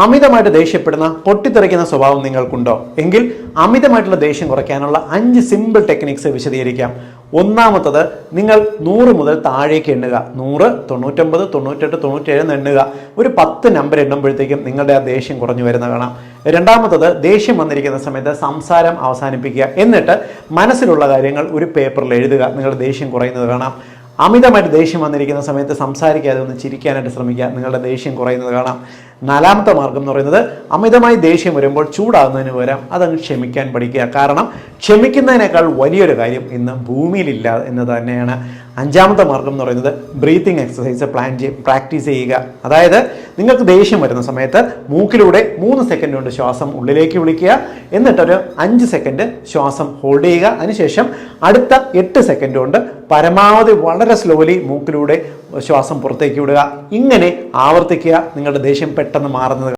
അമിതമായിട്ട് ദേഷ്യപ്പെടുന്ന പൊട്ടിത്തെറിക്കുന്ന സ്വഭാവം നിങ്ങൾക്കുണ്ടോ എങ്കിൽ അമിതമായിട്ടുള്ള ദേഷ്യം കുറയ്ക്കാനുള്ള 5 സിമ്പിൾ ടെക്നിക്സ് വിശദീകരിക്കാം. ഒന്നാമത്തത്, നിങ്ങൾ 100 മുതൽ താഴേക്ക് എണ്ണുക. 100, 99, 98, 97 എന്ന് എണ്ണുക. ഒരു 10 നമ്പർ എണ്ണുമ്പോഴത്തേക്കും നിങ്ങളുടെ ആ ദേഷ്യം കുറഞ്ഞു വരുന്ന കാണാം. രണ്ടാമത്തത്, ദേഷ്യം വന്നിരിക്കുന്ന സമയത്ത് സംസാരം അവസാനിപ്പിക്കുക. എന്നിട്ട് മനസ്സിലുള്ള കാര്യങ്ങൾ ഒരു പേപ്പറിൽ എഴുതുക. നിങ്ങളുടെ ദേഷ്യം കുറയുന്നത് കാണാം. അമിതമായിട്ട് ദേഷ്യം വന്നിരിക്കുന്ന സമയത്ത് സംസാരിക്കാതെ ഒന്ന് ചിരിക്കാനായിട്ട് ശ്രമിക്കുക. നിങ്ങളുടെ ദേഷ്യം കുറയുന്നത് കാണാം. നാലാമത്തെ മാർഗം എന്ന് പറയുന്നത്, അമിതമായി ദേഷ്യം വരുമ്പോൾ ചൂടാകുന്നതിന് പകരം അതങ്ങ് ക്ഷമിക്കാൻ പഠിക്കുക. കാരണം ക്ഷമിക്കുന്നതിനേക്കാൾ വലിയൊരു കാര്യം ഇന്ന് ഭൂമിയിലില്ല എന്ന് തന്നെയാണ്. അഞ്ചാമത്തെ മാർഗം എന്ന് പറയുന്നത്, ബ്രീത്തിങ് എക്സസൈസ് പ്രാക്ടീസ് ചെയ്യുക. അതായത് നിങ്ങൾക്ക് ദേഷ്യം വരുന്ന സമയത്ത് മൂക്കിലൂടെ 3 സെക്കൻഡ് കൊണ്ട് ശ്വാസം ഉള്ളിലേക്ക് വിളിക്കുക. എന്നിട്ടൊരു 5 സെക്കൻഡ് ശ്വാസം ഹോൾഡ് ചെയ്യുക. അതിനുശേഷം അടുത്ത 8 സെക്കൻഡ് കൊണ്ട് പരമാവധി വളരെ സ്ലോലി മൂക്കിലൂടെ ശ്വാസം പുറത്തേക്ക് വിടുക. ഇങ്ങനെ ആവർത്തിക്കുക. നിങ്ങളുടെ ദേഷ്യം പെട്ടെന്ന് മാറുന്നത്